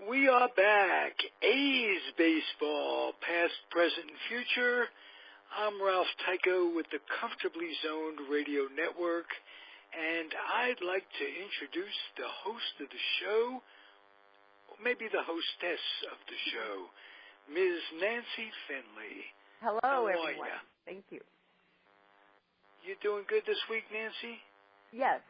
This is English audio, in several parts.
We are back. A's baseball, past, present, and future. I'm Ralph Tyko with the Comfortably Zoned Radio Network, and I'd like to introduce the host of the show, or maybe the hostess of the show, Ms. Nancy Finley. Hello, everyone. Thank you. You doing good this week, Nancy? Yes.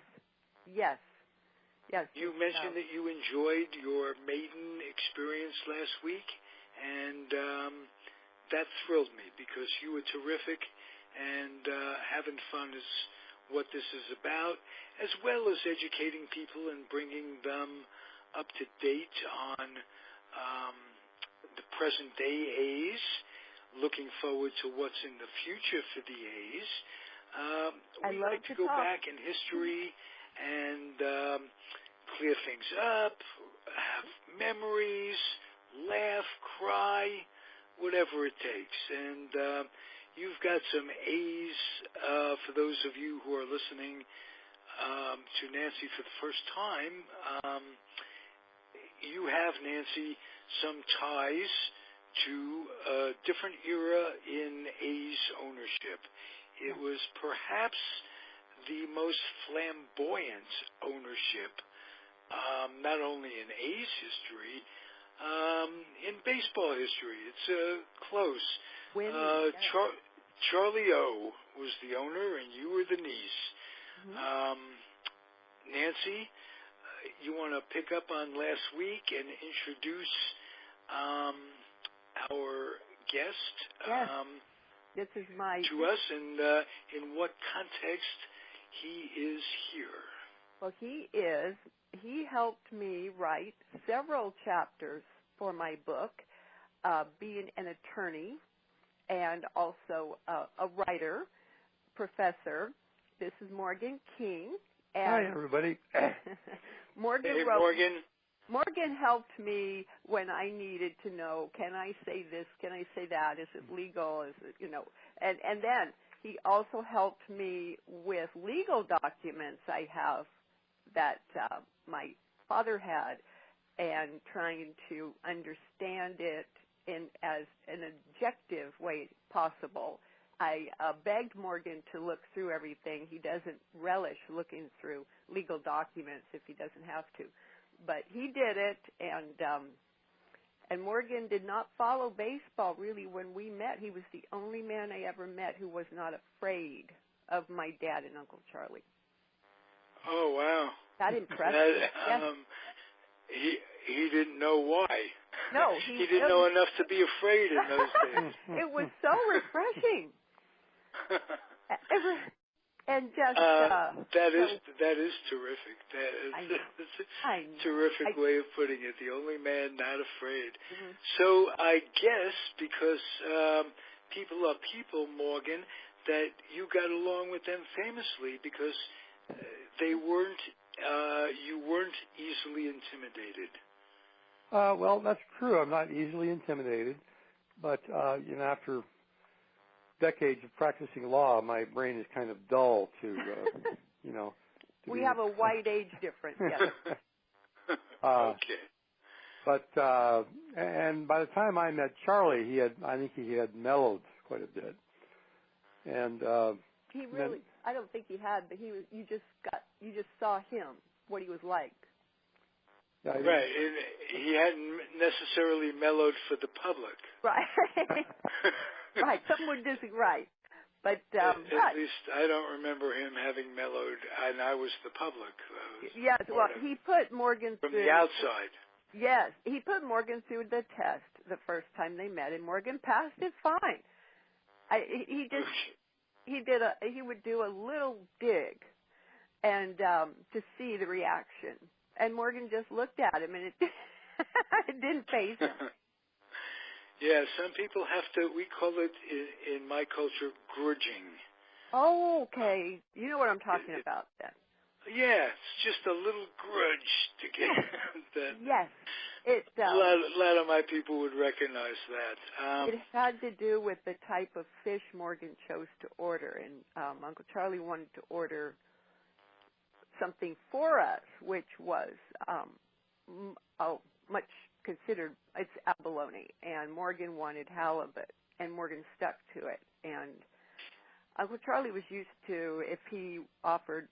You mentioned that you enjoyed your maiden experience last week, and that thrilled me because you were terrific, and having fun is what this is about, as well as educating people and bringing them up to date on the present-day A's, looking forward to what's in the future for the A's. We like to go back in history and clear things up, have memories, laugh, cry, whatever it takes. And you've got some A's for those of you who are listening to Nancy for the first time. You have, Nancy, some ties to a different era in A's ownership. It was perhaps the most flamboyant ownership, not only in A's history, in baseball history. It's close. Charlie O was the owner, and you were the niece. Nancy, you want to pick up on last week and introduce our guest this is my to us, and in what context he is here. Well, he helped me write several chapters for my book, being an attorney and also a writer, professor. This is Morgan King. And hi, everybody. Morgan hey, wrote, Morgan. Morgan helped me when I needed to know, can I say this, can I say that, is it legal, is it, and then he also helped me with legal documents I have that my father had, and trying to understand it in as an objective way possible. I begged Morgan to look through everything. He doesn't relish looking through legal documents if he doesn't have to. But he did it, and Morgan did not follow baseball really when we met. He was the only man I ever met who was not afraid of my dad and Uncle Charlie. Oh, wow. That impressed me. Yes. He didn't know why. No, he didn't know enough to be afraid in those days. It was so refreshing. And just that is terrific. That is a terrific way of putting it. The only man not afraid. Mm-hmm. So I guess because people are people, Morgan, that you got along with them famously because they weren't. You weren't easily intimidated. Well, that's true. I'm not easily intimidated, but after decades of practicing law, my brain is kind of dull to we have a wide age difference. Yes. Okay. But and by the time I met Charlie, I think he had mellowed quite a bit, and he really. I don't think he had, but he was. You just saw him, what he was like. Yeah, right. He hadn't necessarily mellowed for the public. Right. Right. Some would disagree. Right. But at least I don't remember him having mellowed, and I was the public. Yes. Well, he put Morgan from through the outside. Yes, he put Morgan through the test the first time they met, and Morgan passed it fine. He would do a little dig, and to see the reaction, and Morgan just looked at him, and it didn't faze him. Yeah, some people have to. We call it in my culture grudging. Oh, okay. You know what I'm talking about then. Yeah, it's just a little grudge to get that. Yes. A lot of my people would recognize that. It had to do with the type of fish Morgan chose to order, and Uncle Charlie wanted to order something for us, which was much considered, it's abalone, and Morgan wanted halibut, and Morgan stuck to it. And Uncle Charlie was used to, if he offered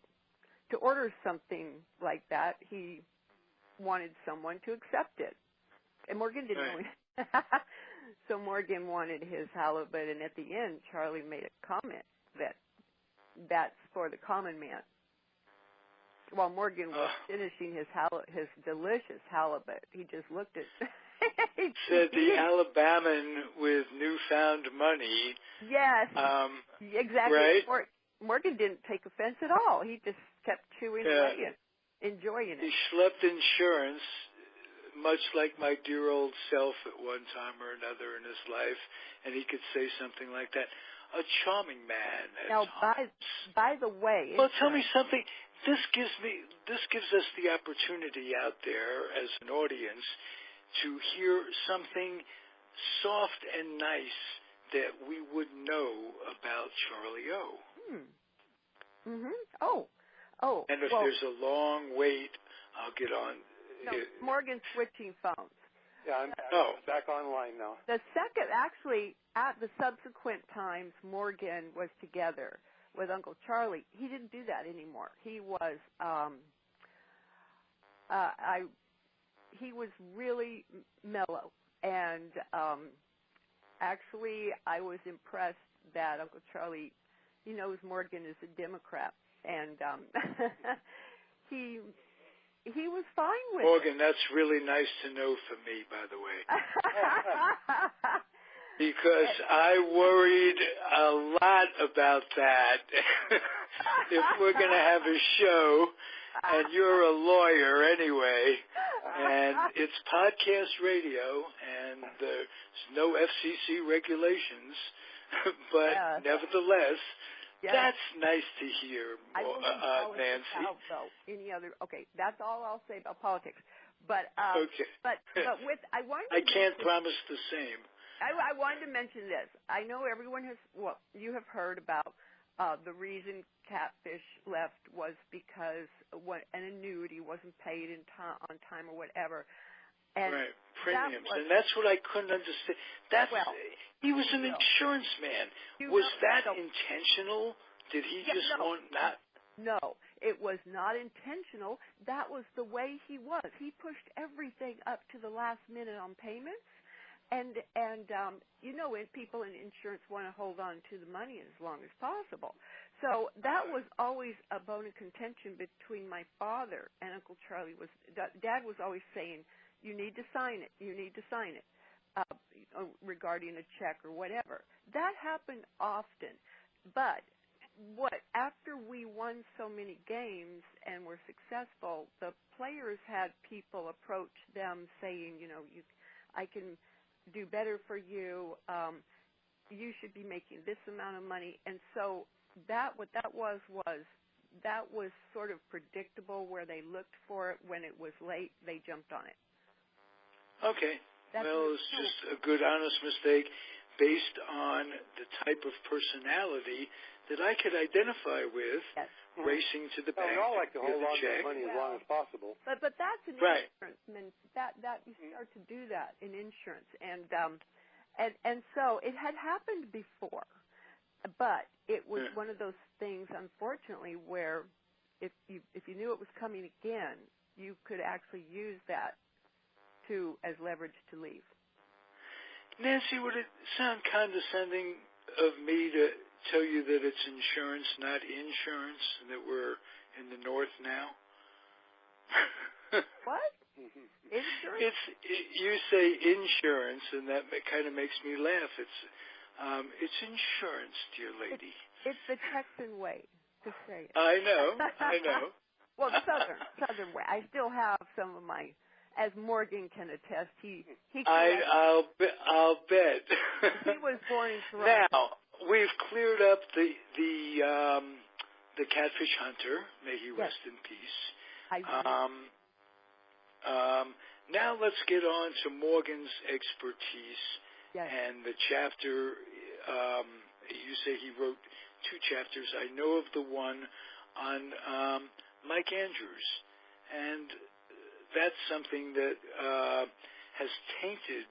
to order something like that, he wanted someone to accept it. And Morgan didn't know. So Morgan wanted his halibut, and at the end, Charlie made a comment that that's for the common man. While Morgan was finishing his delicious halibut, he just looked at said the Alabaman with newfound money. Yes, exactly. Right? Morgan didn't take offense at all. He just kept chewing away and enjoying it. He schlepped insurance, much like my dear old self at one time or another in his life, and he could say something like that. A charming man. Now, by the way, well, tell me something. This gives us the opportunity out there as an audience to hear something soft and nice that we would know about Charlie O. Mm-hmm. Oh. And if there's a long wait, I'll get on. No, Morgan's switching phones. Yeah, I'm back online now. The second, actually, at the subsequent times Morgan was together with Uncle Charlie, he didn't do that anymore. He was, he was really mellow, and actually, I was impressed that Uncle Charlie, he knows Morgan is a Democrat, and he was fine with Morgan, that's really nice to know for me, by the way. Because I worried a lot about that. If we're going to have a show, and you're a lawyer anyway, and it's podcast radio, and there's no FCC regulations, but nevertheless, that's nice to hear, Nancy. Any other? Okay, that's all I'll say about politics. But with I can't promise the same. I wanted to mention this. I know everyone has. Well, you have heard about the reason Catfish left was because an annuity wasn't paid on time or whatever. And right, premiums, and that's what I couldn't understand. He was an insurance man. Was that intentional? Did he just want not? No, it was not intentional. That was the way he was. He pushed everything up to the last minute on payments, and when people in insurance want to hold on to the money as long as possible. So that was always a bone of contention between my father and Uncle Charlie. Dad was always saying, you need to sign it. You need to sign it regarding a check or whatever. That happened often. But after we won so many games and were successful, the players had people approach them saying, I can do better for you. You should be making this amount of money. And so what that was sort of predictable, where they looked for it. When it was late, they jumped on it. Okay. Well, it's just a good, honest mistake based on the type of personality that I could identify with, racing to the bank. We all like to hold on to the money as long as possible. But that's an insurance. I mean, that you start to do that in insurance, and so it had happened before, but it was one of those things, unfortunately, where if you knew it was coming again, you could actually use that as leverage to leave. Nancy, would it sound condescending of me to tell you that it's insurance, not insurance, and that we're in the North now? What? Insurance? You say insurance, and that kind of makes me laugh. It's insurance, dear lady. It's the Texan way to say it. I know. Well, Southern way. I still have some of my. As Morgan can attest, I'll bet. He was born in Toronto. Now we've cleared up the catfish hunter. May he rest in peace. Now let's get on to Morgan's expertise and the chapter. You say he wrote 2 chapters. I know of the one on Mike Andrews, and that's something that has tainted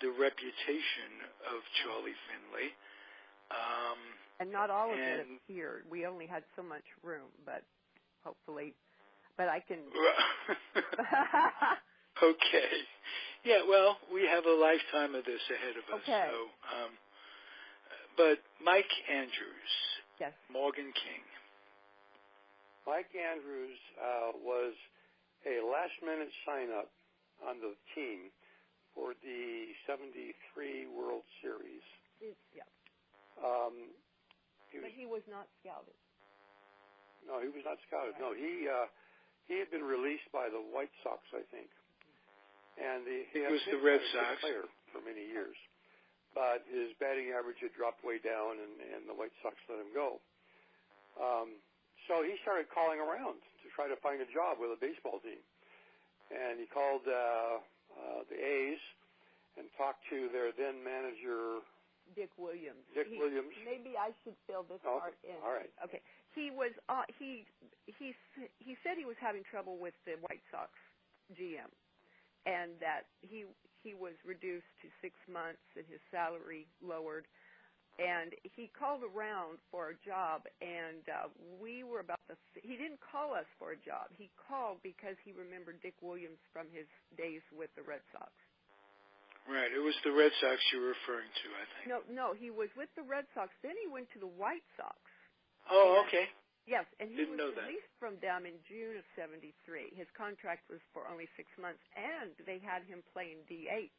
the reputation of Charlie Finley. And not all of it appeared. We only had so much room, but hopefully, but I can. Okay. Yeah, well, we have a lifetime of this ahead of us. Okay. So, but Mike Andrews, yes, Morgan King. Mike Andrews was a last-minute sign-up on the team for the '73 World Series. Yeah. But he was not scouted. No, he was not scouted. Right. No, he had been released by the White Sox, I think, and he was the Red Sox player for many years. But his batting average had dropped way down, and the White Sox let him go. So he started calling around to try to find a job with a baseball team, and he called the A's and talked to their then manager. Dick Williams. Williams. Maybe I should fill this part in. All right. Okay. He was. He said he was having trouble with the White Sox GM, and that he was reduced to 6 months and his salary lowered. And he called around for a job, and we were about to. He didn't call us for a job. He called because he remembered Dick Williams from his days with the Red Sox. Right. It was the Red Sox you were referring to, I think. No, he was with the Red Sox. Then he went to the White Sox. Oh, okay. Yes, and he Didn't was know that. released from them in June of '73. His contract was for only 6 months, and they had him playing DH,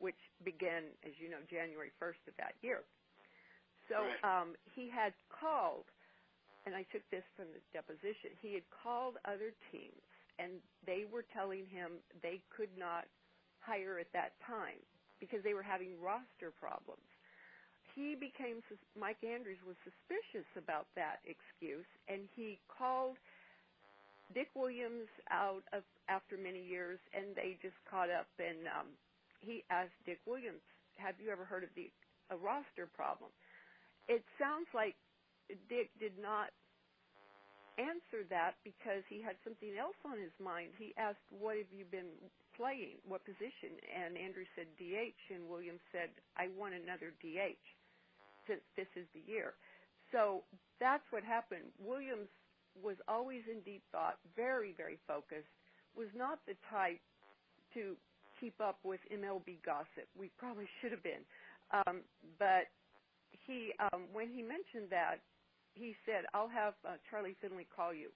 which began, as you know, January 1st of that year. So right. He had called, and I took this from the deposition, he had called other teams, and they were telling him they could not hire at that time because they were having roster problems. Mike Andrews was suspicious about that excuse, and he called Dick Williams out after many years, and they just caught up, and he asked Dick Williams, have you ever heard of a roster problem? It sounds like Dick did not answer that because he had something else on his mind. He asked, what have you been playing? What position? And Andrews said DH, and Williams said, I want another DH since this is the year. So that's what happened. Williams was always in deep thought, very, very focused, was not the type to keep up with MLB gossip. We probably should have been. But he, when he mentioned that, he said, I'll have Charlie Finley call you.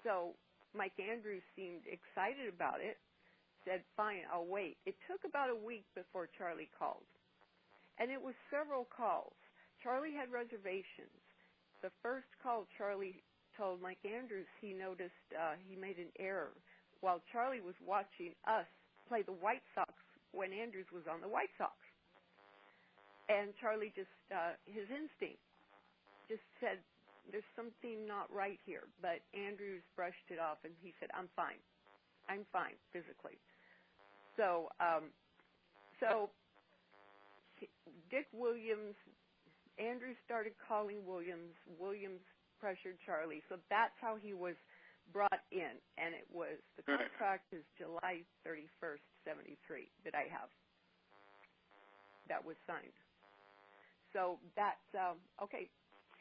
So Mike Andrews seemed excited about it, said, fine, I'll wait. It took about a week before Charlie called. And it was several calls. Charlie had reservations. The first call, Charlie told Mike Andrews he noticed he made an error while Charlie was watching us play the White Sox when Andrews was on the White Sox. And Charlie just, his instinct just said, there's something not right here. But Andrews brushed it off, and he said, I'm fine. I'm fine physically. So Dick Williams, Andrews started calling Williams. Williams pressured Charlie. So that's how he was brought in. And it was, the contract is July 31st, 73 that I have. That was signed. So that's, okay.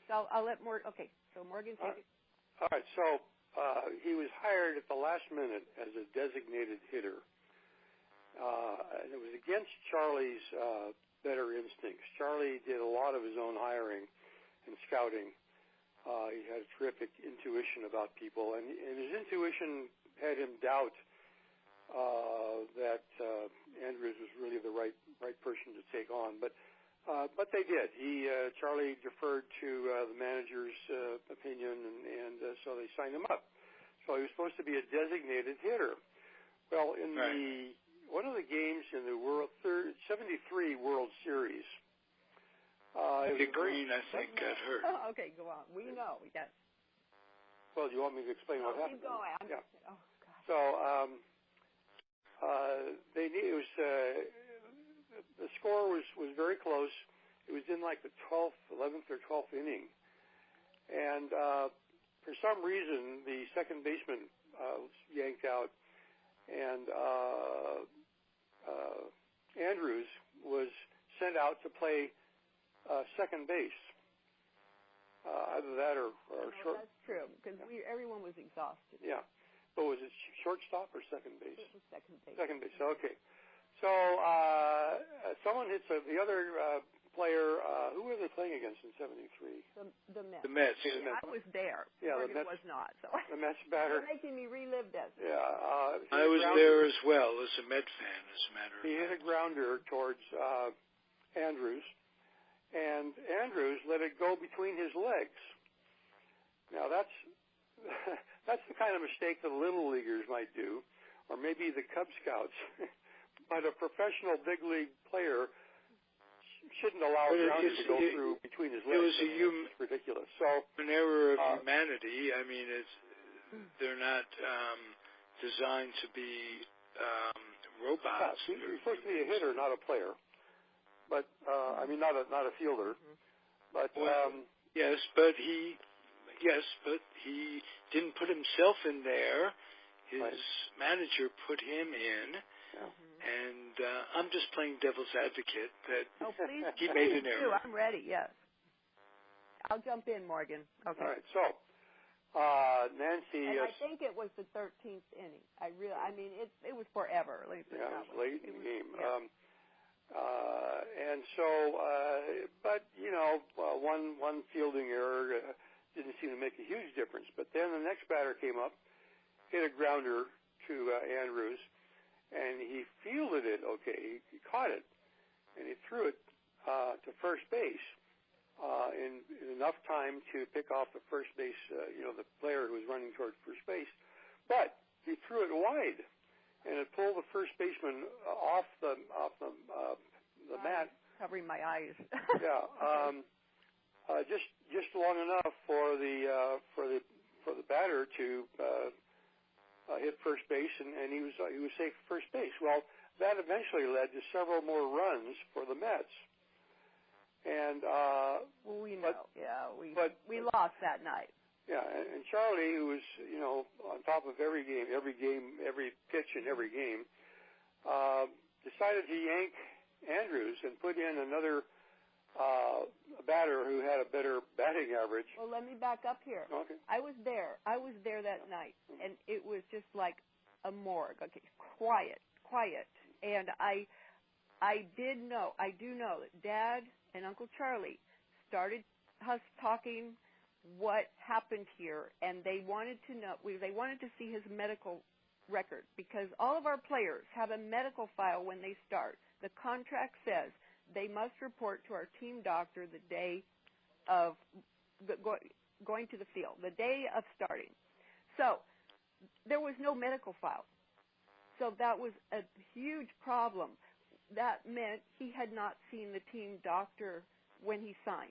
So I'll let Morgan, okay. So Morgan, take it. All right. So he was hired at the last minute as a designated hitter. And it was against Charlie's better instincts. Charlie did a lot of his own hiring and scouting. He had a terrific intuition about people, and his intuition had him doubt that Andrews was really the right person to take on. But they did. Charlie deferred to the manager's opinion, and so they signed him up. So he was supposed to be a designated hitter. Well, in one of the games in the 73 World Series, Green, I think, got hurt. Oh, okay, go on. We know. Yes. Well, do you want me to explain what happened? Keep going. Yeah. Oh, God. So the score was very close. It was in like the 11th or 12th inning, and for some reason the second baseman was yanked out, and out to play second base. Either that or short. That's true, because everyone was exhausted. Yeah. But was it shortstop or second base? It was second base. Second base, okay. So someone hits the other player. Who were they playing against in '73? The Mets. The Mets. Yeah, I was there. Yeah, the Morgan Mets was not. So the Mets batter. You're making me relive this. Yeah, I was there as well as a Met fan, as a matter of fact. He hit a grounder towards Andrews, and Andrews let it go between his legs. Now that's that's the kind of mistake that little leaguers might do, or maybe the Cub Scouts. But a professional big league player shouldn't allow a grounder to go through between his legs. It's ridiculous. So an error of humanity. I mean, they're not designed to be robots. He's supposed to be a hitter, not a player. But I mean, not a fielder. But yes, but he didn't put himself in there. His manager put him in. Yeah. And I'm just playing devil's advocate that he please made an error. I'm ready, yes. I'll jump in, Morgan. Okay. All right, so Nancy... And I think it was the 13th inning. I mean, it was forever. It was late in the game. Yeah. And so, but, you know, one fielding error didn't seem to make a huge difference. But then the next batter came up, hit a grounder to Andrews, and he fielded it okay. He caught it, and he threw it to first base in enough time to pick off the first base, the player who was running towards first base. But he threw it wide, and it pulled the first baseman off the mat. Covering my eyes. Yeah, just long enough for the batter to hit first base, and he was safe at first base. Well, that eventually led to several more runs for the Mets. And we lost that night. Yeah, and Charlie, who was on top of every pitch in every game, decided to yank Andrews and put in another batter who had a better batting average. Well, let me back up here. Okay. I was there that night, and it was just like a morgue. Okay, quiet. And I do know that Dad and Uncle Charlie started talking what happened here, and they wanted to know. They wanted to see his medical record, because all of our players have a medical file when they start. The contract says they must report to our team doctor the day of going to the field, the day of starting. So there was no medical file. So that was a huge problem. That meant he had not seen the team doctor when he signed.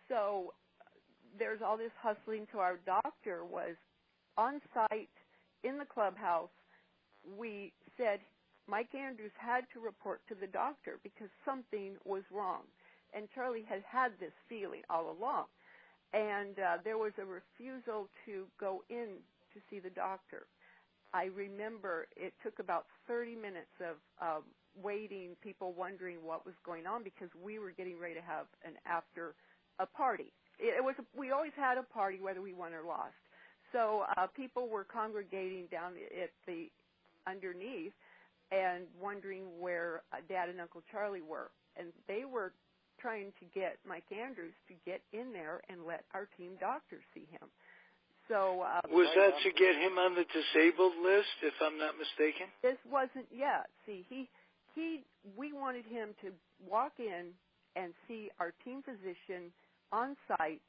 So there's all this hustling. So our doctor was on site in the clubhouse. We said Mike Andrews had to report to the doctor because something was wrong. And Charlie had had this feeling all along. And there was a refusal to go in to see the doctor. I remember it took about 30 minutes of waiting, people wondering what was going on, because we were getting ready to have a party. We always had a party whether we won or lost. So people were congregating down at the underneath and wondering where Dad and Uncle Charlie were. And they were trying to get Mike Andrews to get in there and let our team doctor see him. So was that to get him on the disabled list, if I'm not mistaken? This wasn't yet. See, we wanted him to walk in and see our team physician on site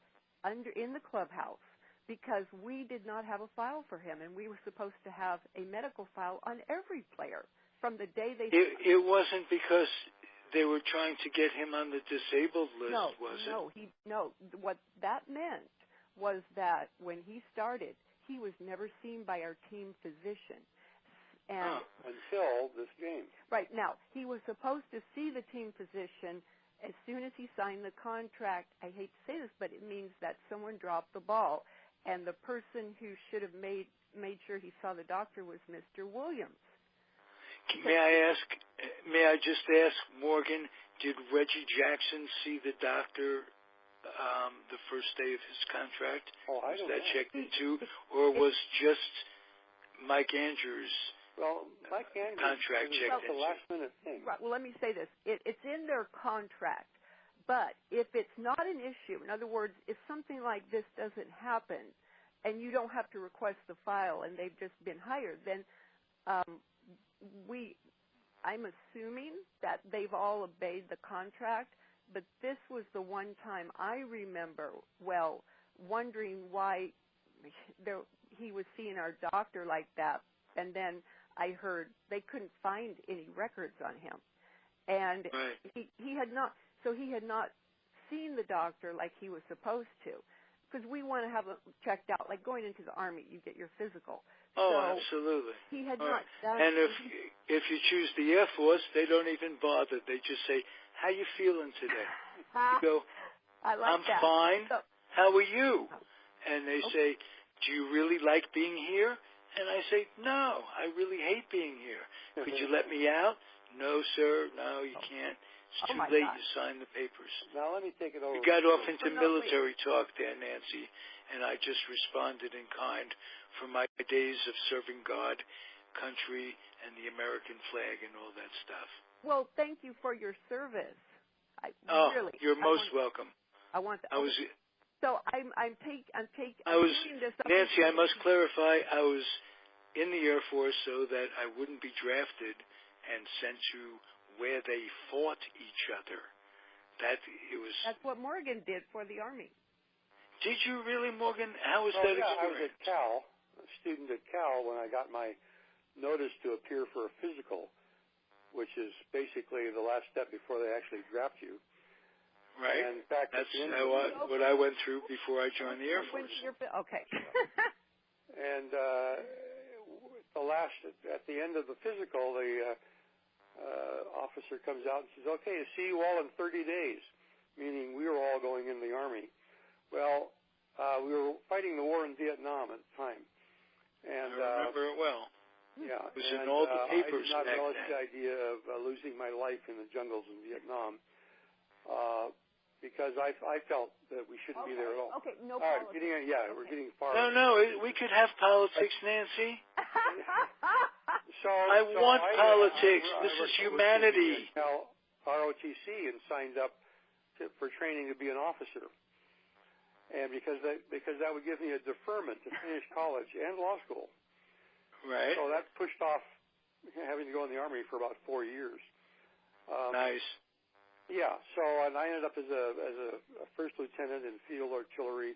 in the clubhouse, because we did not have a file for him, and we were supposed to have a medical file on every player from the day they... It wasn't because they were trying to get him on the disabled list, was it? No. What that meant was that when he started, he was never seen by our team physician. And until this game. Right. Now, he was supposed to see the team physician as soon as he signed the contract. I hate to say this, but it means that someone dropped the ball, and the person who should have made sure he saw the doctor was Mr. Williams. May I just ask, Morgan, Did Reggie Jackson see the doctor the first day of his contract? Oh, I don't know. Was that checked into, or was just Mike Andrews' Mike Andrews contract checked into? The last-minute thing. Right. Well, let me say this. It's in their contract, but if it's not an issue, in other words, if something like this doesn't happen and you don't have to request the file and they've just been hired, then I'm assuming that they've all obeyed the contract, but this was the one time I remember, wondering why he was seeing our doctor like that, and then I heard they couldn't find any records on him. And right. he had not seen the doctor like he was supposed to, because we want to have it checked out, like going into the Army, you get your physical. Oh, so absolutely. He had not done. And if you choose the Air Force, they don't even bother. They just say, "How you feeling today?" You go, I like "I'm that. fine. So, how are you?" And they say, "Do you really like being here?" And I say, "No, I really hate being here. Could you let me out?" "No, sir. No, you can't. It's too late. God. You signed the papers." Now let me take it over. You got off into military talk there, Nancy, and I just responded in kind for my days of serving God, country, and the American flag and all that stuff. Well, thank you for your service. Really, you're most welcome. I want that. I was. So I'm taking this up. Nancy, I must clarify. I was in the Air Force so that I wouldn't be drafted and sent to where they fought each other. That's what Morgan did for the Army. Did you really, Morgan? How was that experience? I was at Cal, a student at Cal, when I got my notice to appear for a physical, which is basically the last step before they actually draft you. Right. And in fact, that's what I went through before I joined the Air Force. Okay. And at the end of the physical, the officer comes out and says, "Okay, see you all in 30 days," meaning we were all going in the Army. Well, we were fighting the war in Vietnam at the time. And, I remember it well. Yeah. It was in all the papers I did not relish then. the idea of losing my life in the jungles in Vietnam because I felt that we shouldn't be there at all. Okay, no politics. We're getting far. No, we could have politics, Nancy. I want politics. This is humanity. Now, ROTC and signed up for training to be an officer. And because that would give me a deferment to finish college and law school. Right. So that pushed off having to go in the Army for about 4 years. Nice. Yeah. So and I ended up as a first lieutenant in field artillery,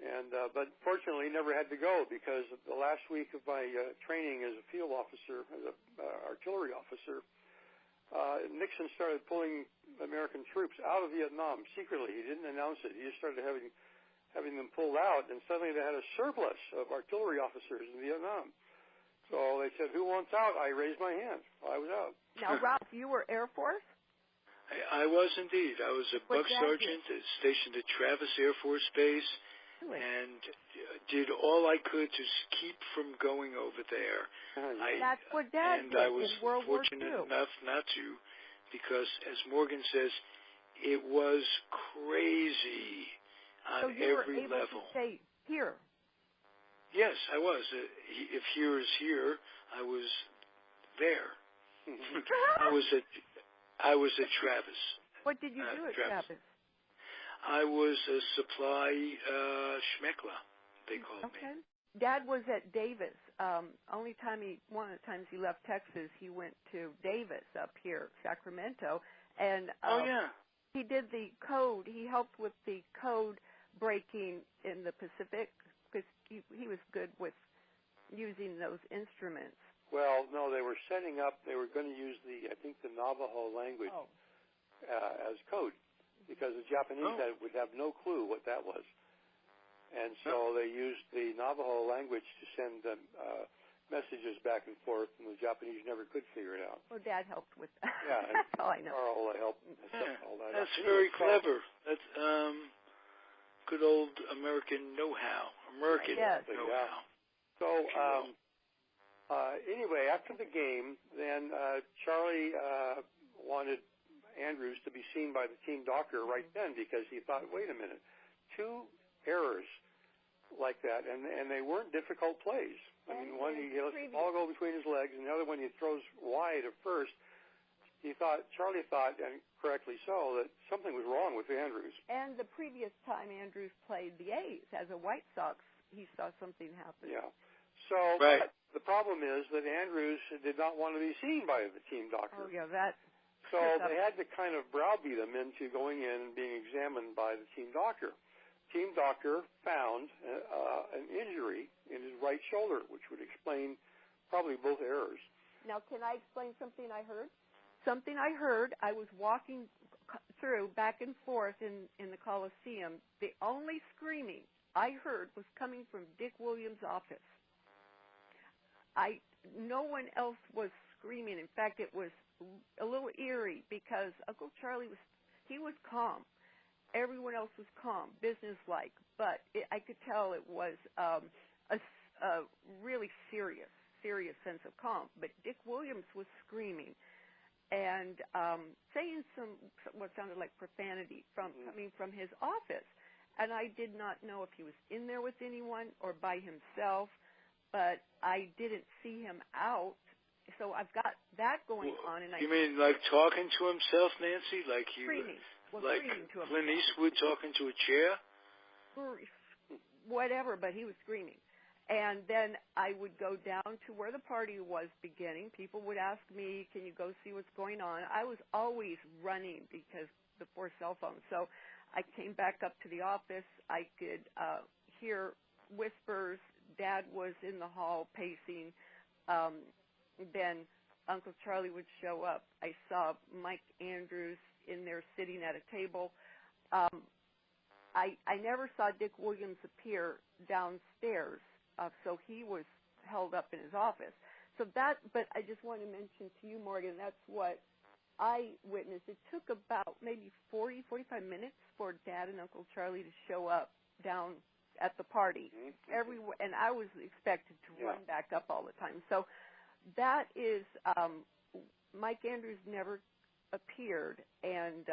and but fortunately never had to go because the last week of my training as a field officer, as an artillery officer, Nixon started pulling American troops out of Vietnam secretly. He didn't announce it. He just started having them pulled out, and suddenly they had a surplus of artillery officers in Vietnam. So they said, "Who wants out?" I raised my hand. I was out. Now, Ralph, you were Air Force? I was indeed. I was a buck sergeant stationed at Travis Air Force Base, and did all I could to keep from going over there. That's what Dad did I was in World War fortunate II. enough not to, because, as Morgan says, it was crazy on every level. So you were able to stay here? Yes, I was. If here is here, I was there. I was at Travis. What did you do at Travis? I was a supply schmeckler, they called me. Dad was at Davis. One of the times he left Texas, he went to Davis up here, Sacramento, and he did the code. He helped with the code breaking in the Pacific because he was good with using those instruments. Well, no, they were setting up. They were going to use the Navajo language as code, because the Japanese would have no clue what that was, and so they used the Navajo language to send them messages back and forth, and the Japanese never could figure it out. Well, Dad helped with that. Yeah, that's all I know. Carl helped set all that That's up. very clever. That's good old American know-how. Know-how. So. Anyway, after the game, then Charlie wanted Andrews to be seen by the team doctor right then, because he thought, wait a minute, 2 errors like that, and they weren't difficult plays. I mean, one he lets the ball go between his legs, and the other one he throws wide at first. Charlie thought, and correctly so, that something was wrong with Andrews. And the previous time Andrews played the A's as a White Sox, he saw something happen. Yeah. So the problem is that Andrews did not want to be seen by the team doctor. Oh, yeah, that. So they had to kind of browbeat him into going in and being examined by the team doctor. Team doctor found an injury in his right shoulder, which would explain probably both errors. Now, can I explain something I heard? Something I heard, I was walking through back and forth in the Coliseum. The only screaming I heard was coming from Dick Williams' office. No one else was screaming. In fact, it was a little eerie because Uncle Charlie was calm. Everyone else was calm, businesslike, but I could tell it was a really serious sense of calm. But Dick Williams was screaming and saying what sounded like profanity coming from his office. And I did not know if he was in there with anyone or by himself, but I didn't see him out. So I've got that going on. And you mean like talking to himself, Nancy? Like he screaming. Like to Clint Eastwood talking to a chair? Whatever, but he was screaming. And then I would go down to where the party was beginning. People would ask me, can you go see what's going on? I was always running because before cell phones. So I came back up to the office. I could hear whispers. Dad was in the hall pacing. Then Uncle Charlie would show up. I saw Mike Andrews in there sitting at a table. I never saw Dick Williams appear downstairs. So he was held up in his office. But I just want to mention to you, Morgan, that's what I witnessed. It took about maybe 40, 45 minutes for Dad and Uncle Charlie to show up down at the party. And I was expected to run back up all the time. So that is, Mike Andrews never appeared, and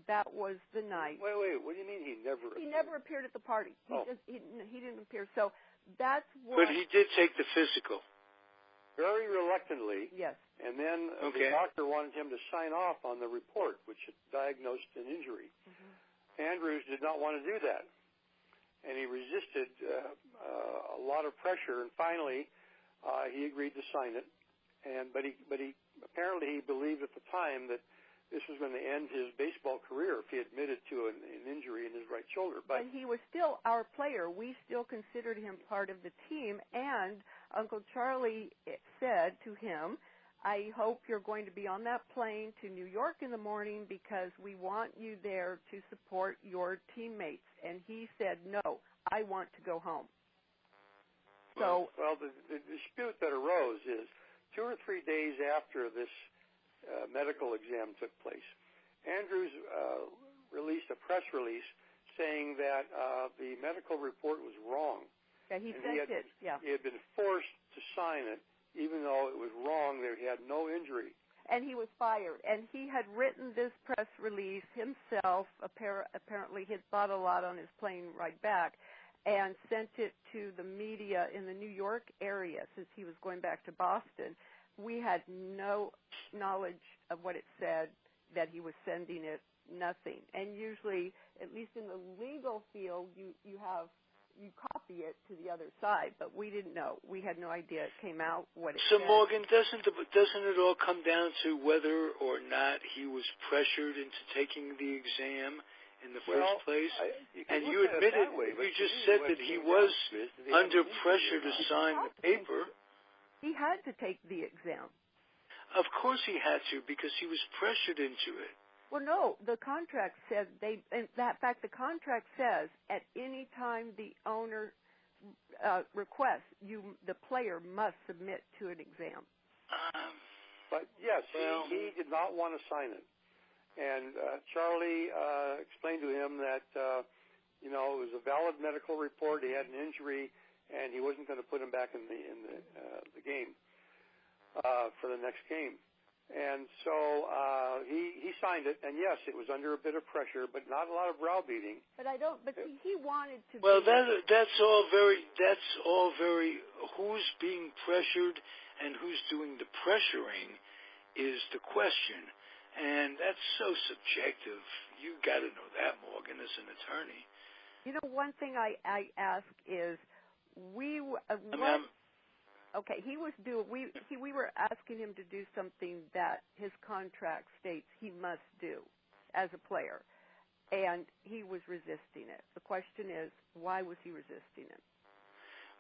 that was the night. Wait, what do you mean he never appeared? He never appeared at the party. He didn't appear. So that's what... But he did take the physical. Very reluctantly. Yes. And then the doctor wanted him to sign off on the report, which diagnosed an injury. Andrews did not want to do that. And he resisted a lot of pressure, and finally he agreed to sign it. But he apparently he believed at the time that this was going to end his baseball career if he admitted to an injury in his right shoulder. But he was still our player. We still considered him part of the team. And Uncle Charlie said to him, I hope you're going to be on that plane to New York in the morning because we want you there to support your teammates. And he said, no, I want to go home. So, the dispute that arose is 2 or 3 days after this medical exam took place, Andrews released a press release saying that the medical report was wrong. Yeah, he sent it. Yeah. He had been forced to sign it, even though it was wrong, that he had no injury. And he was fired. And he had written this press release himself. Apparently he had thought a lot on his plane ride back and sent it to the media in the New York area since he was going back to Boston. We had no knowledge of what it said, that he was sending it, nothing. And usually, at least in the legal field, you copy it to the other side, but we didn't know. We had no idea it came out, what it said. So, Morgan, doesn't it all come down to whether or not he was pressured into taking the exam in the first place? And you admitted, you just said that he was under pressure to sign the paper. He had to take the exam. Of course he had to, because he was pressured into it. Well, no, the contract said in fact, the contract says at any time the owner requests, the player must submit to an exam. But yes, he did not want to sign it. And Charlie explained to him that, it was a valid medical report. He had an injury, and he wasn't going to put him back in the game for the next game. And so he signed it, and yes, it was under a bit of pressure, but not a lot of browbeating. But I don't. But he wanted to. Well, that's all very. Who's being pressured and who's doing the pressuring is the question, and that's so subjective. You got to know that, Morgan, as an attorney. You know, one thing I ask is, okay, he was we were asking him to do something that his contract states he must do as a player, and he was resisting it. The question is, why was he resisting it?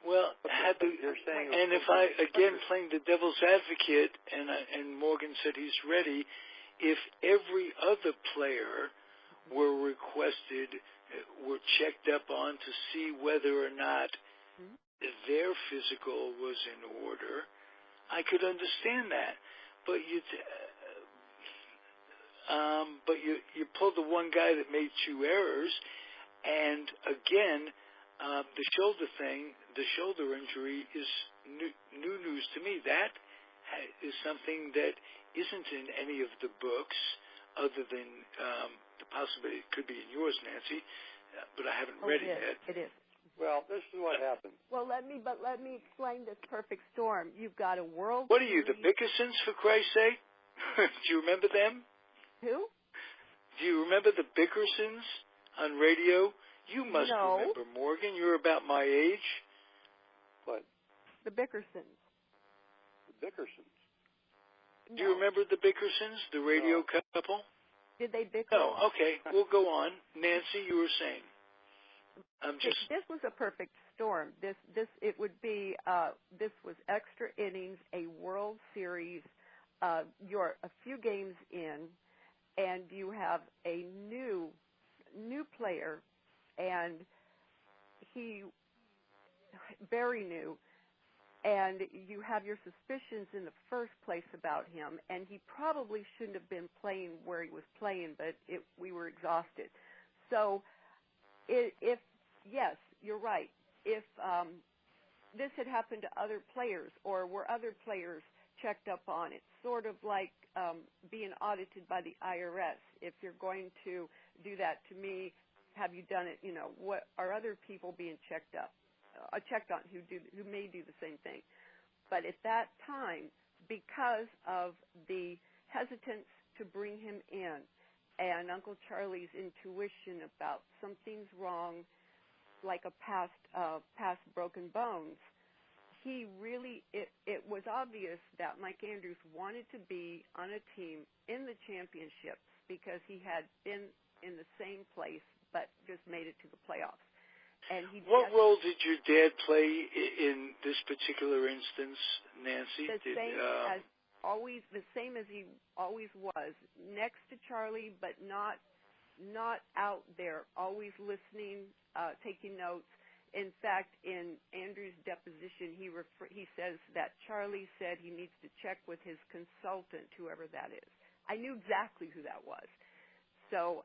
Well, and if I again playing the devil's advocate, and Morgan said he's ready, if every other player were requested, were checked up on to see whether or not their physical was in order, I could understand that. But you pulled the one guy that made two errors, and again, the shoulder thing, the shoulder injury is new news to me. That is something that isn't in any of the books, other than the possibility it could be in yours, Nancy, but I haven't read it yet. It is. Well, this is what happened. Well, let me explain this perfect storm. You've got a world. What are you, the Bickersons, for Christ's sake? Do you remember them? Who? Do you remember the Bickersons on radio? You must remember, Morgan. You're about my age. What? The Bickersons. The Bickersons. No. Do you remember the Bickersons, the radio couple? Did they bicker? No. Okay, we'll go on. Nancy, you were saying. This was a perfect storm. This was extra innings, a World Series. You're a few games in, and you have a new player, and he very new, and you have your suspicions in the first place about him, and he probably shouldn't have been playing where he was playing, but we were exhausted. So if yes, you're right. If this had happened to other players, or were other players checked up on, it's sort of like being audited by the IRS. If you're going to do that to me, have you done it? You know, what are other people being checked on who may do the same thing? But at that time, because of the hesitance to bring him in, and Uncle Charlie's intuition about something's wrong, like a past broken bones, he really, it was obvious that Mike Andrews wanted to be on a team in the championships because he had been in the same place but just made it to the playoffs. And what role did your dad play in this particular instance, Nancy? The same as he always was, next to Charlie, but not out there, always listening, taking notes. In fact, in Andrew's deposition, he says that Charlie said he needs to check with his consultant, whoever that is. I knew exactly who that was. So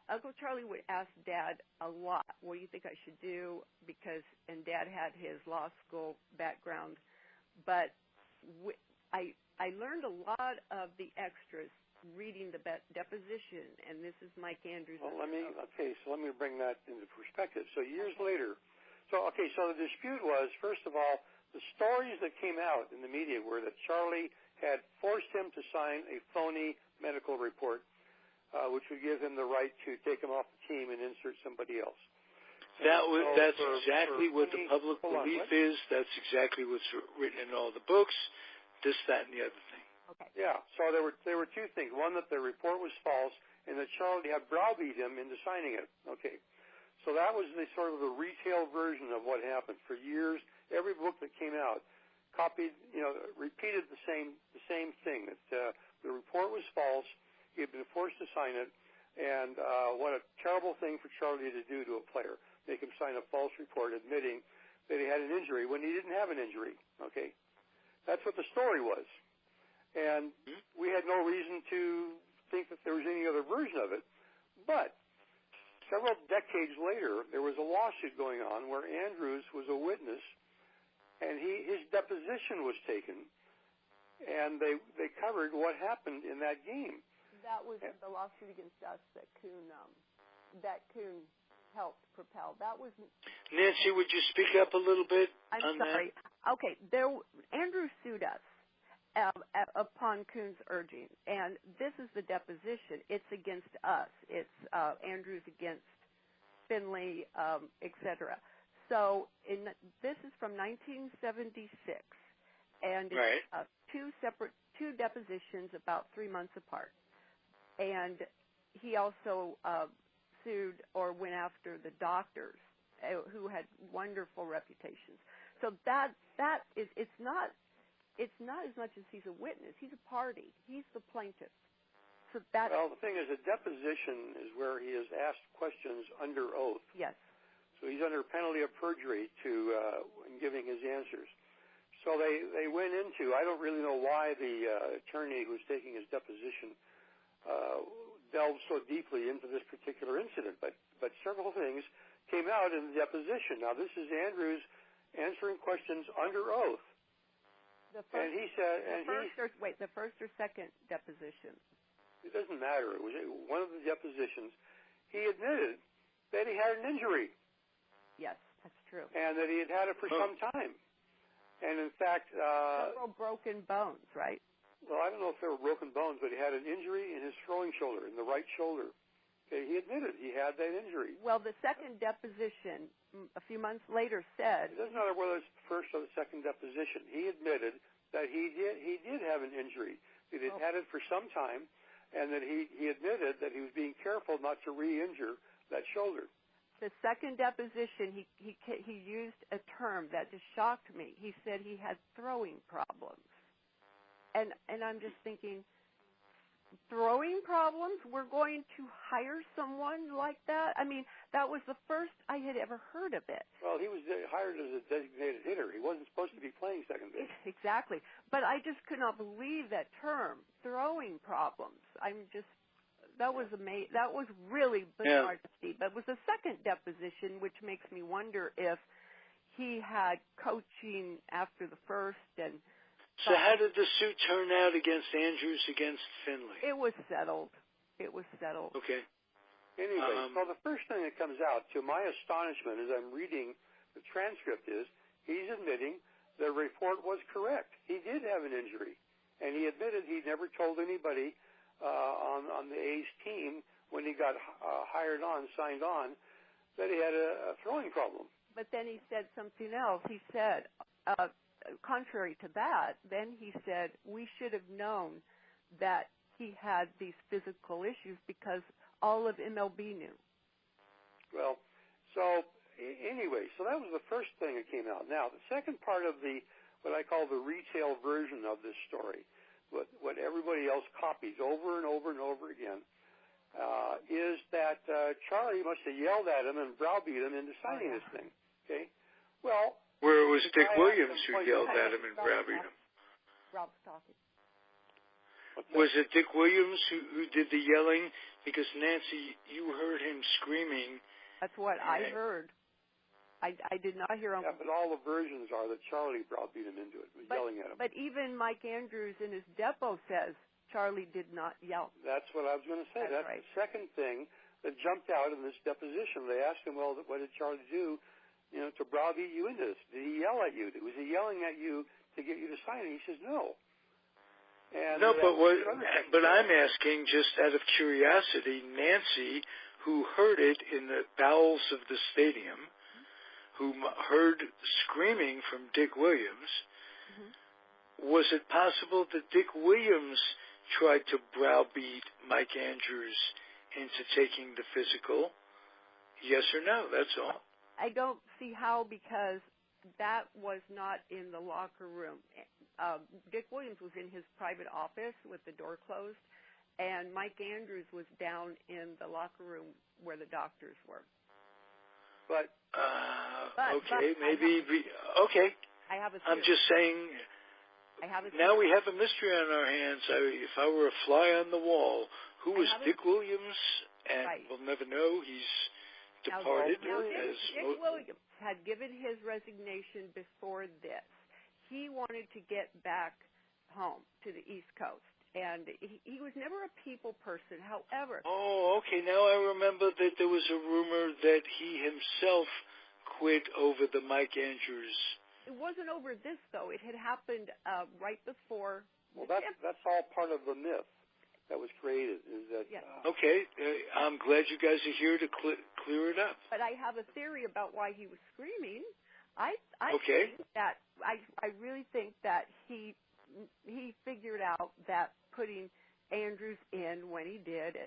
Uncle Charlie would ask Dad a lot, what do you think I should do? And Dad had his law school background. But I learned a lot of the extras reading the deposition, and this is Mike Andrews. Well, let me bring that into perspective. So years later, so the dispute was, first of all, the stories that came out in the media were that Charlie had forced him to sign a phony medical report, which would give him the right to take him off the team and insert somebody else. That's exactly what the public belief is. That's exactly what's written in all the books. This, that, and the other thing. Okay. Yeah. So there were two things. One, that the report was false, and that Charlie had browbeat him into signing it. Okay. So that was the sort of the retail version of what happened. For years, every book that came out repeated the same thing. That the report was false. He had been forced to sign it, and what a terrible thing for Charlie to do to a player. Make him sign a false report admitting that he had an injury when he didn't have an injury. Okay. That's what the story was. And we had no reason to think that there was any other version of it. But several decades later, there was a lawsuit going on where Andrews was a witness, and his deposition was taken, and they covered what happened in that game. That was the lawsuit against us that Kuhn helped propel. That was Nancy, would you speak up a little bit on sorry. Okay, Andrew sued us upon Kuhn's urging, and this is the deposition. It's against us. It's Andrew's against Finley, etc. So this is from 1976, and it's two depositions about 3 months apart. And he also sued or went after the doctors who had wonderful reputations. So that is it's not as much as he's a witness. He's a party. He's the plaintiff. So well, the thing is, a deposition is where he is asked questions under oath. Yes. So he's under penalty of perjury in giving his answers. So they went into, I don't really know why the attorney who was taking his deposition delved so deeply into this particular incident, but several things came out in the deposition. Now, this is Andrews answering questions under oath. The first, and he said, the first or second deposition? It doesn't matter. It was one of the depositions. He admitted that he had an injury. Yes, that's true. And that he had had it for some time. And in fact, several broken bones, right? Well, I don't know if there were broken bones, but he had an injury in his throwing shoulder, in the right shoulder. Okay, he admitted he had that injury. Well, the second deposition, a few months later, said... It doesn't matter whether it's the first or the second deposition. He admitted that he did have an injury, that he had it for some time, and that he admitted that he was being careful not to re-injure that shoulder. The second deposition, he used a term that just shocked me. He said he had throwing problems. And I'm just thinking, throwing problems? We're going to hire someone like that? I mean, that was the first I had ever heard of it. Well, he was hired as a designated hitter. He wasn't supposed to be playing second base. Exactly. But I just could not believe that term, throwing problems. That was amazing. That was really bizarre to see. But it was the second deposition, which makes me wonder if he had coaching after the first. And so how did the suit turn out against Andrews against Finley? It was settled. Okay. Anyway, so the first thing that comes out, to my astonishment, as I'm reading the transcript, is he's admitting the report was correct. He did have an injury, and he admitted he never told anybody on the A's team when he got signed on, that he had a throwing problem. But then he said something else. He said, contrary to that, then he said, we should have known that he had these physical issues because all of MLB knew. Well, so anyway, so that was the first thing that came out. Now, the second part of what I call the retail version of this story, what everybody else copies over and over and over again, is that Charlie must have yelled at him and browbeat him into signing this thing. Okay? Well, where it was Dick Williams who yelled at him and browbeat him. Rob's talking. Was it Dick Williams who did the yelling? Because, Nancy, you heard him screaming. That's what I heard. I did not hear him. Yeah, but all the versions are that Charlie browbeat him into it, yelling at him. But even Mike Andrews in his depo says Charlie did not yell. That's what I was going to say. That's right. The second thing that jumped out in this deposition. They asked him, well, what did Charlie do, to browbeat you into this? Did he yell at you? Was he yelling at you to get you to sign it? He says, no. And no, but I'm asking just out of curiosity, Nancy, who heard it in the bowels of the stadium, who heard screaming from Dick Williams, was it possible that Dick Williams tried to browbeat Mike Andrews into taking the physical? Yes or no, that's all. I don't see how, because that was not in the locker room. Dick Williams was in his private office with the door closed, and Mike Andrews was down in the locker room where the doctors were. But okay, maybe. Okay. I'm just saying. Now we have a mystery on our hands. If I were a fly on the wall, who was Dick Williams? And we'll never know. He's departed. Dick Williams had given his resignation before this. He wanted to get back home, to the East Coast. And he was never a people person. However... Oh, okay. Now I remember that there was a rumor that he himself quit over the Mike Andrews. It wasn't over this, though. It had happened right before... Well, that's all part of the myth that was created. Is that okay. I'm glad you guys are here to clear it up. But I have a theory about why he was screaming. I think that I really think that he figured out that putting Andrews in when he did,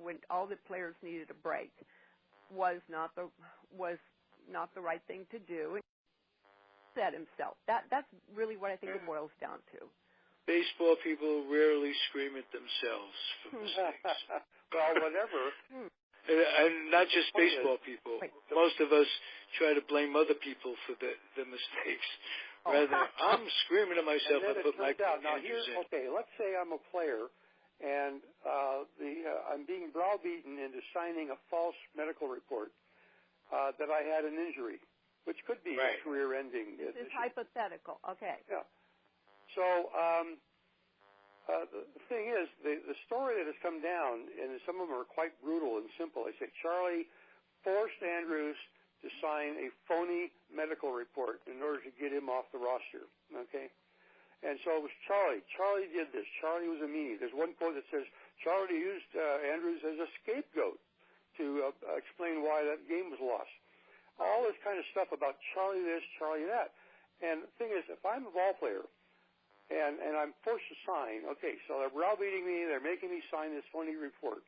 when all the players needed a break, was not the right thing to do. And he said himself. That's really what I think it boils down to. Baseball people rarely scream at themselves for mistakes. Well, whatever. And not just baseball people. Right. Most of us try to blame other people for the mistakes. Rather, I'm screaming at myself and put my Andrews in. Okay, let's say I'm a player and I'm being browbeaten into signing a false medical report that I had an injury, which could be a career-ending. This is hypothetical. Okay. Yeah. So the thing is, the story that has come down, and some of them are quite brutal and simple. They say Charlie forced Andrews to sign a phony medical report in order to get him off the roster. Okay? And so it was Charlie. Charlie did this. Charlie was a meanie. There's one quote that says, Charlie used Andrews as a scapegoat to explain why that game was lost. All this kind of stuff about Charlie this, Charlie that. And the thing is, if I'm a ball player, and I'm forced to sign, okay, so they're browbeating me, they're making me sign this phony report.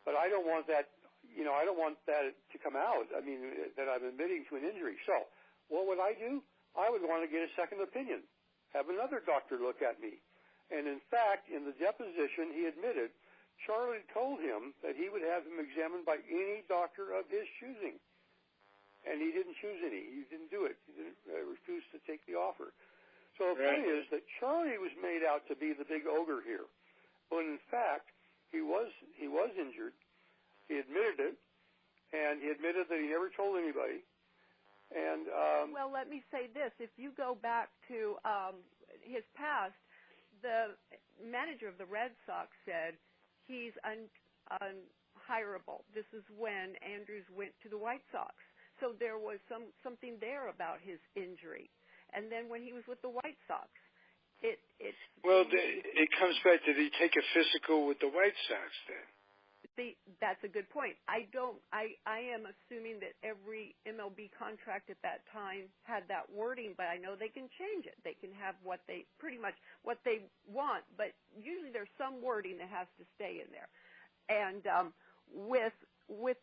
But I don't want that, I don't want that to come out, that I'm admitting to an injury. So what would I do? I would want to get a second opinion, have another doctor look at me. And in fact, in the deposition, he admitted Charlie told him that he would have him examined by any doctor of his choosing. And he didn't choose any. He didn't do it. He didn't refuse to take the offer. So the point is that Charlie was made out to be the big ogre here, when in fact he was injured. He admitted it, and he admitted that he never told anybody. And well, let me say this: if you go back to his past, the manager of the Red Sox said he's unhireable. This is when Andrews went to the White Sox, so there was something there about his injury. And then when he was with the White Sox, it comes back. Did he take a physical with the White Sox then? See, that's a good point. I am assuming that every MLB contract at that time had that wording, but I know they can change it. They can have pretty much what they want, but usually there's some wording that has to stay in there. And with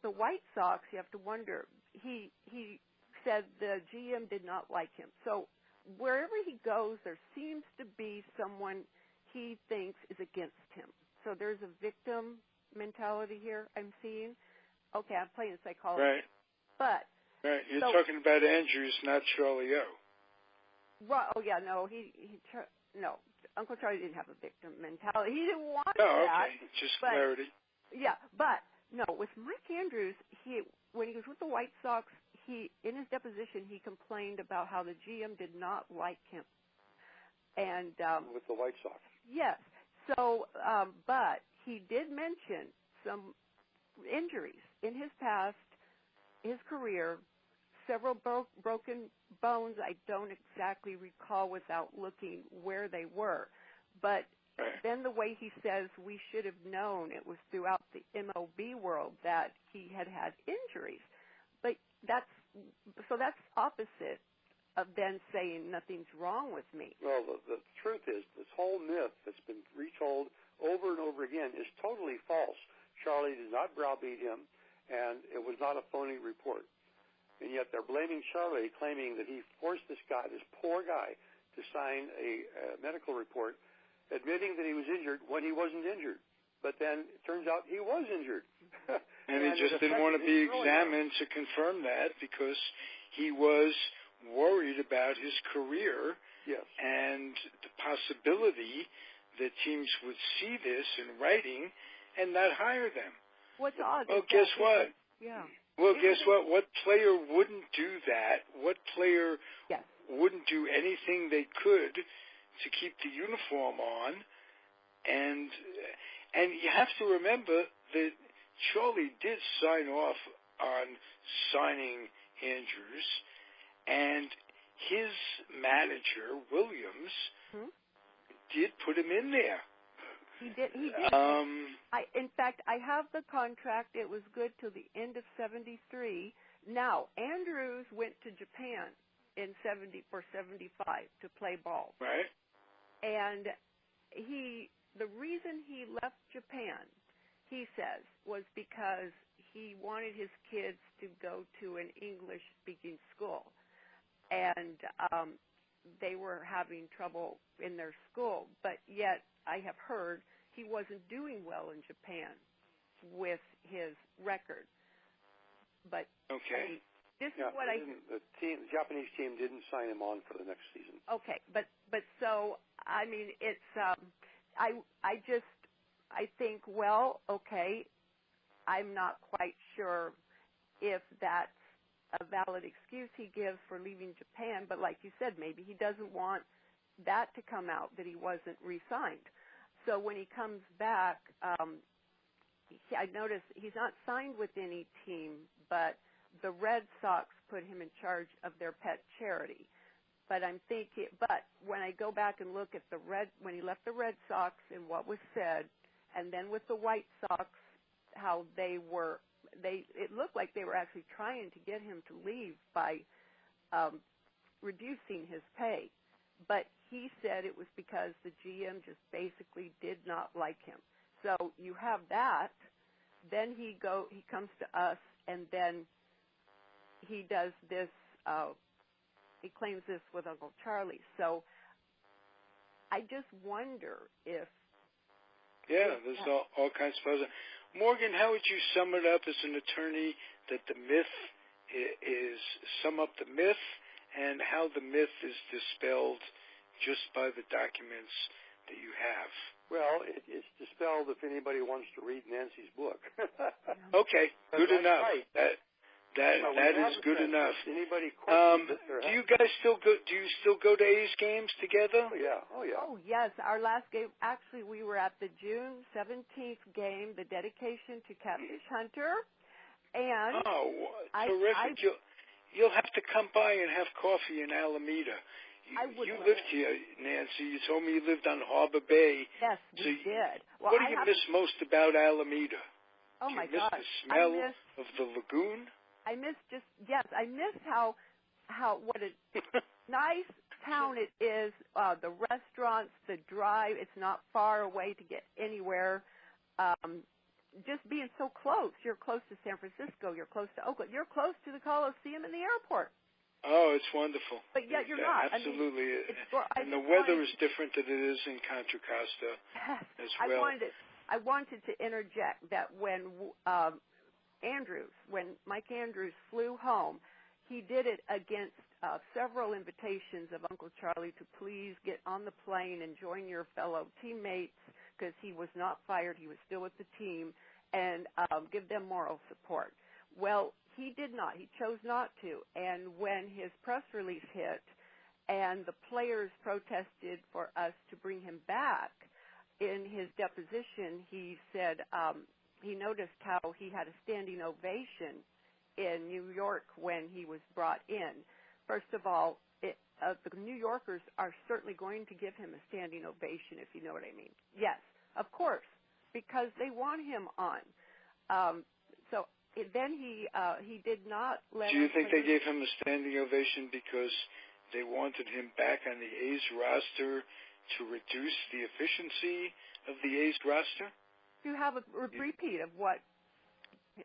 the White Sox, you have to wonder. He said the GM did not like him. So wherever he goes, there seems to be someone he thinks is against him. So there's a victim mentality here I'm seeing. Okay, I'm playing psychology. Right. But You're talking about Andrews, not Charlie O. Right. Oh yeah, no, no. Uncle Charlie didn't have a victim mentality. He didn't want that. Okay. Just clarity. Yeah, but no, with Mike Andrews, when he was with the White Sox, in his deposition, he complained about how the GM did not like him. And with the White Sox. Yes. So, but he did mention some injuries in his past, his career, several broken bones. I don't exactly recall without looking where they were. But then the way he says we should have known, it was throughout the MLB world that he had injuries. But that's opposite of then saying nothing's wrong with me. Well, the truth is this whole myth that's been retold over and over again is totally false. Charlie did not browbeat him, and it was not a phony report. And yet they're blaming Charlie, claiming that he forced this poor guy, to sign a medical report, admitting that he was injured when he wasn't injured. But then it turns out he was injured. And he just didn't want to be examined to confirm that because he was worried about his career. Yes. And the possibility that teams would see this in writing and not hire them. What's odd? Well, guess what? Yeah. Well, guess what? What player wouldn't do that? What player yes. wouldn't do anything they could to keep the uniform on, and you have to remember that Charlie did sign off on signing Andrews, and his manager, Williams, did put him in there. He did. In fact, I have the contract. It was good till the end of '73. Now, Andrews went to Japan in '70 or '75 to play ball. Right. And the reason he left Japan, he says, was because he wanted his kids to go to an English-speaking school. And they were having trouble in their school. But yet, I have heard he wasn't doing well in Japan with his record. But okay. This is what the Japanese team didn't sign him on for the next season. Okay, but so I mean, it's I think, well, okay, I'm not quite sure if that's a valid excuse he gives for leaving Japan, but like you said, maybe he doesn't want that to come out that he wasn't re-signed. So when he comes back, I noticed he's not signed with any team, but the Red Sox put him in charge of their pet charity. But I'm thinking, but when I go back and look at when he left the Red Sox and what was said, and then with the White Sox, how it looked like they were actually trying to get him to leave by reducing his pay. But he said it was because the GM just basically did not like him. So you have that. Then he comes to us, and then he does this. He claims this with Uncle Charlie. So I just wonder if. Yeah, there's all kinds of puzzles. Morgan, how would you sum it up as an attorney that the myth is, sum up the myth and how the myth is dispelled just by the documents that you have? Well, it's dispelled if anybody wants to read Nancy's book. Okay, good enough. Right. That is good enough. Anybody do you guys still go to A's games together? Oh yeah. Oh yes, our last game. Actually, we were at the June 17th game, the dedication to Catfish Hunter, and terrific! You'll have to come by and have coffee in Alameda. You lived here, Nancy. You told me you lived on Harbor Bay. Yes, we did. Well, what do you miss most about Alameda? Oh my God! God! The smell of the lagoon. I miss how what a nice town it is. The restaurants, the drive. It's not far away to get anywhere. Just being so close. You're close to San Francisco. You're close to Oakland. You're close to the Coliseum and the airport. Oh, it's wonderful. But yet you're not. Absolutely. And the weather is different than it is in Contra Costa as well. I wanted to interject that when Mike Andrews flew home, he did it against several invitations of Uncle Charlie to please get on the plane and join your fellow teammates because he was not fired. He was still with the team, and give them moral support. Well, he did not. He chose not to. And when his press release hit and the players protested for us to bring him back, in his deposition he said he noticed how he had a standing ovation in New York when he was brought in. First of all, the New Yorkers are certainly going to give him a standing ovation, if you know what I mean. Yes, of course, because they want him on. Then he did not let. Do you think they gave him a standing ovation because they wanted him back on the A's roster to reduce the efficiency of the A's roster? To have a repeat of what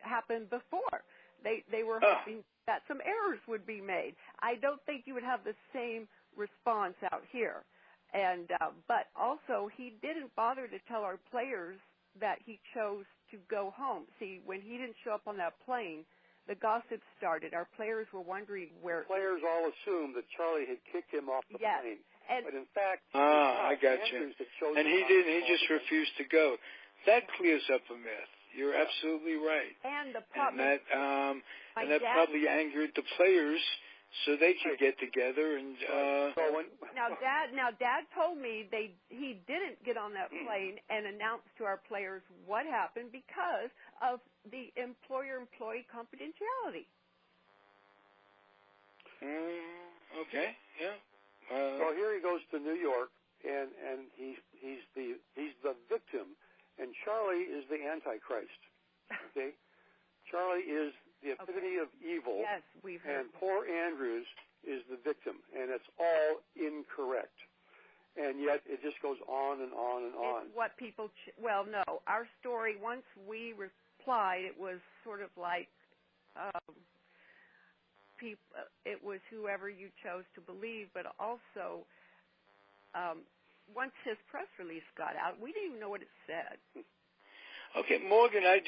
happened before. They were hoping that some errors would be made. I don't think you would have the same response out here. And but also he didn't bother to tell our players that he chose to go home. See, when he didn't show up on that plane, the gossip started. Our players were wondering where. The players all assumed that Charlie had kicked him off the plane. But in fact, I got you. And he didn't. He just refused to go. That clears up a myth. You're absolutely right. And the problem. And that probably angered the players so they could get together and. Now, Dad told me he didn't get on that plane and announce to our players what happened because of the employer-employee confidentiality. Okay. Yeah. Well, here he goes to New York, and he's the victim, and Charlie is the Antichrist. Okay, Charlie is the epitome of evil. Yes, we've heard. And poor Andrews is the victim, and it's all incorrect. And yet it just goes on and on and on. It's what people. Well, no, our story. Once we replied, it was sort of like. It was whoever you chose to believe, but also once his press release got out, we didn't even know what it said. Okay, Morgan, I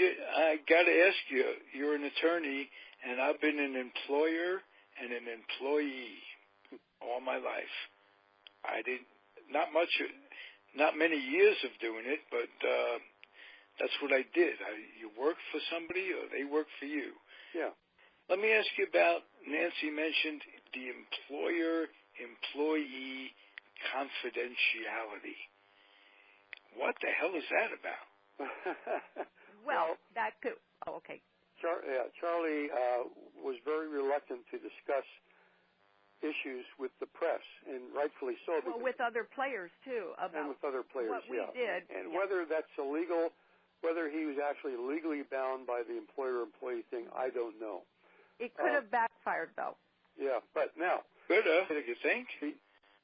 got to ask you. You're an attorney, and I've been an employer and an employee all my life. I did not many years of doing it, but that's what I did. You work for somebody, or they work for you. Yeah. Let me ask you about, Nancy mentioned the employer-employee confidentiality. What the hell is that about? Well, that could, okay. Charlie was very reluctant to discuss issues with the press, and rightfully so. Well, with other players, too. And with other players, what we did. And whether that's illegal, whether he was actually legally bound by the employer-employee thing, I don't know. It could have backfired, though. Yeah, but now. Could have, you think?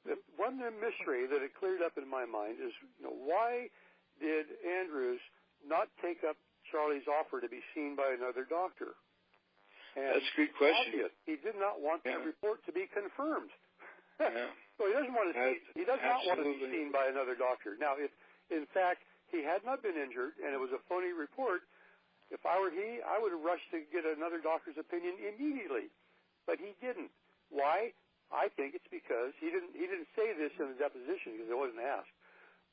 The one mystery that it cleared up in my mind is, why did Andrews not take up Charlie's offer to be seen by another doctor? And that's a good question. Obvious, he did not want the report to be confirmed. Yeah. So he doesn't want to. He does not want to be seen by another doctor. Now, if in fact he had not been injured and it was a phony report, if I were he, I would have rushed to get another doctor's opinion immediately. But he didn't. Why? I think it's because he didn't say this in the deposition because it wasn't asked.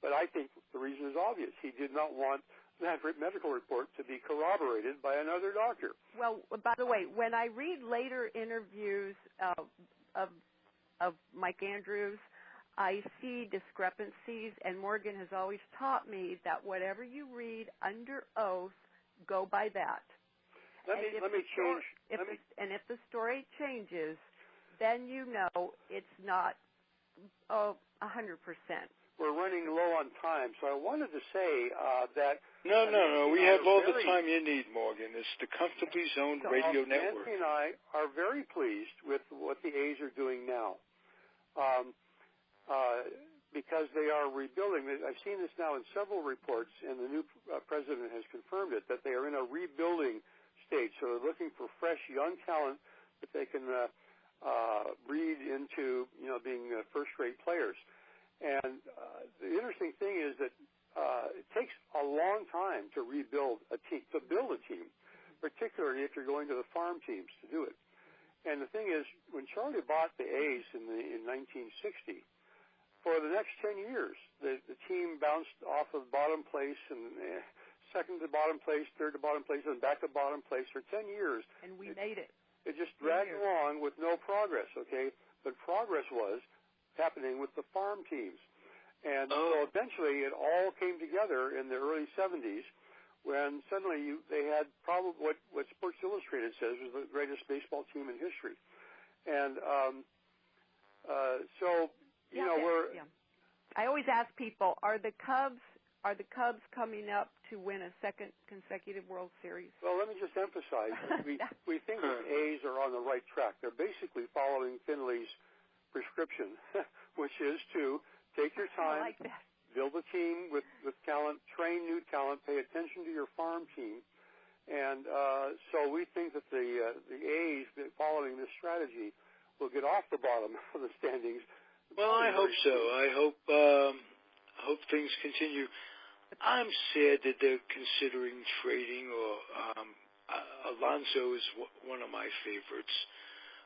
But I think the reason is obvious. He did not want that medical report to be corroborated by another doctor. Well, by the way, when I read later interviews of Mike Andrews, I see discrepancies, and Morgan has always taught me that whatever you read under oath, go by that. Let me change. And if the story changes, then you know it's not 100%. We're running low on time, so I wanted to say that. No. We have all the time you need, Morgan. It's the Comfortably Zoned Radio Network. Nancy and I are very pleased with what the A's are doing now, because they are rebuilding. I've seen this now in several reports, and the new president has confirmed it, that they are in a rebuilding stage. So they're looking for fresh, young talent that they can breed into, being first-rate players. And the interesting thing is that it takes a long time to rebuild a team, to build a team, particularly if you're going to the farm teams to do it. And the thing is, when Charlie bought the A's in 1960, for the next 10 years, the team bounced off of bottom place and second to bottom place, third to bottom place, and back to bottom place for 10 years. And we made it. It just dragged along with no progress, okay? But progress was happening with the farm teams. And so eventually it all came together in the early 70s when suddenly they had probably what Sports Illustrated says was the greatest baseball team in history. And I always ask people, are the Cubs coming up to win a second consecutive World Series? Well, let me just emphasize, we think the A's are on the right track. They're basically following Finley's prescription, which is to take your time, build a team with talent, train new talent, pay attention to your farm team. And so we think that the A's, following this strategy, will get off the bottom of the standings. Well, I hope so. I hope things continue. I'm sad that they're considering trading, or Alonso is one of my favorites.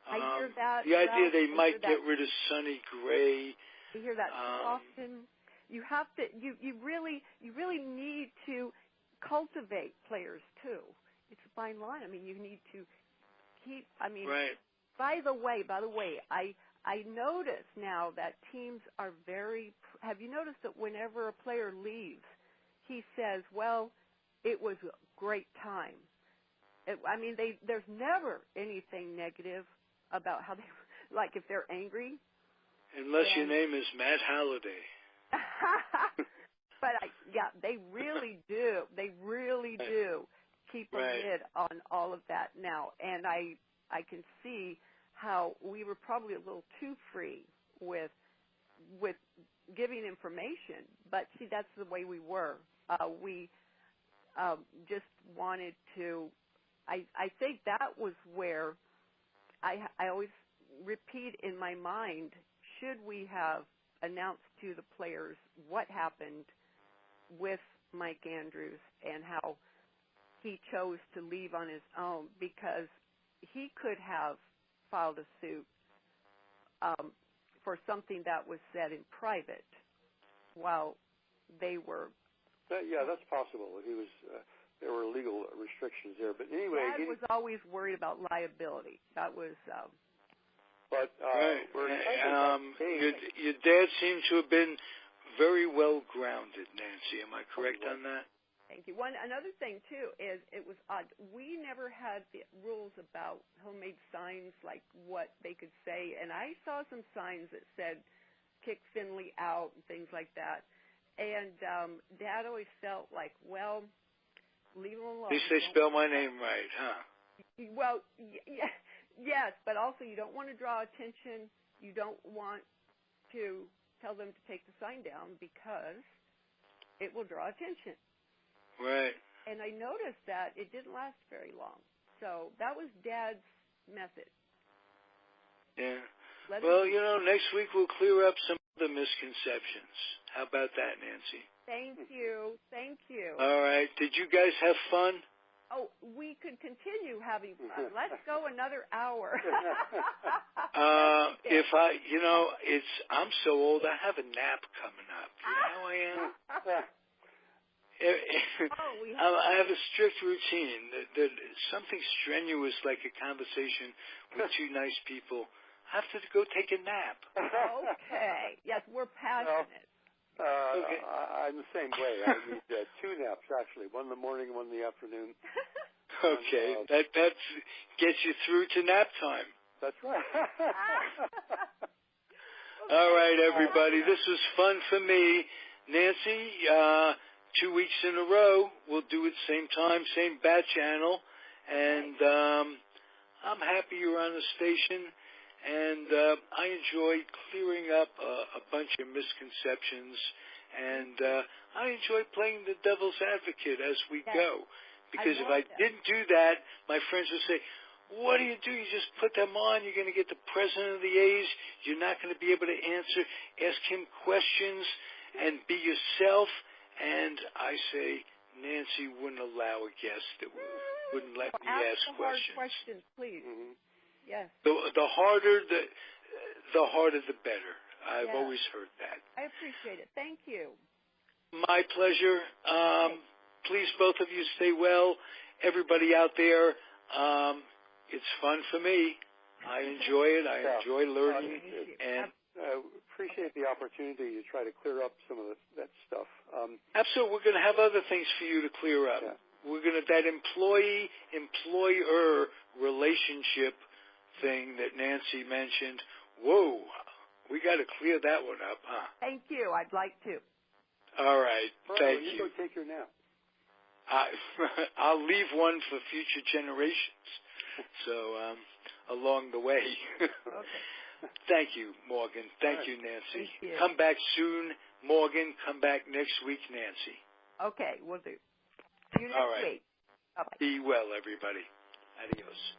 I hear that. The idea they might get rid of Sonny Gray. I hear that often. You have to. You really need to cultivate players too. It's a fine line. I mean, you need to keep. Right. By the way, I notice now that teams are very. Have you noticed that whenever a player leaves, he says, "Well, it was a great time." There's never anything negative about how they, like if they're angry. Unless your name is Matt Halliday. But they really do. They really do keep a lid on all of that now, and I can see how we were probably a little too free with giving information. But see, that's the way we were. We just wanted to. I think that was where I always repeat in my mind, should we have announced to the players what happened with Mike Andrews and how he chose to leave on his own, because he could have filed a suit for something that was said in private while they were. That's possible. He was. There were legal restrictions there, but anyway, Dad was always worried about liability. That was. But your dad seemed to have been very well grounded, Nancy. Am I correct on that? Thank you. Another thing too is it was odd. We never had the rules about homemade signs, like what they could say, and I saw some signs that said "kick Finley out" and things like that. And Dad always felt like, well, leave him alone. At least they spell my name right, huh? Well, yes, but also you don't want to draw attention. You don't want to tell them to take the sign down because it will draw attention. Right. And I noticed that it didn't last very long. So that was Dad's method. Yeah. Well, next week we'll clear up some of the misconceptions. How about that, Nancy? Thank you. Thank you. All right. Did you guys have fun? Oh, we could continue having fun. Let's go another hour. I'm so old, I have a nap coming up. You know how I am? I have a strict routine. Something strenuous like a conversation with two nice people, I have to go take a nap. Okay. Yes, we're passionate. Okay. I'm the same way. I need two naps, actually. One in the morning, one in the afternoon. Okay. That gets you through to nap time. That's right. All right, everybody. This was fun for me. Nancy, 2 weeks in a row. We'll do it same time, same bat channel. And I'm happy you're on the station. And I enjoyed clearing up a bunch of misconceptions. And I enjoy playing the devil's advocate as we go. Because if I didn't do that, my friends would say, what do? You just put them on. You're going to get the president of the A's. You're not going to be able to ask him questions and be yourself. And I say, Nancy wouldn't allow a guest that wouldn't let me ask questions. Hard questions, please. Mm-hmm. Yes. The harder, the harder, the better. I've always heard that. I appreciate it. Thank you. My pleasure. Please, both of you, stay well. Everybody out there, it's fun for me. I enjoy it. I enjoy learning. And appreciate the opportunity to try to clear up some of that stuff. Absolutely. We're going to have other things for you to clear up. Yeah. We're going to, that employee-employer relationship thing that Nancy mentioned, whoa, we got to clear that one up, huh? Thank you. I'd like to. All right. Thank you. You go take your nap. I'll leave one for future generations. So along the way. Okay. Thank you, Morgan. Thank you, Nancy. Thank you. Come back soon, Morgan. Come back next week, Nancy. Okay, we'll do. See you next week. Bye-bye. Be well, everybody. Adios.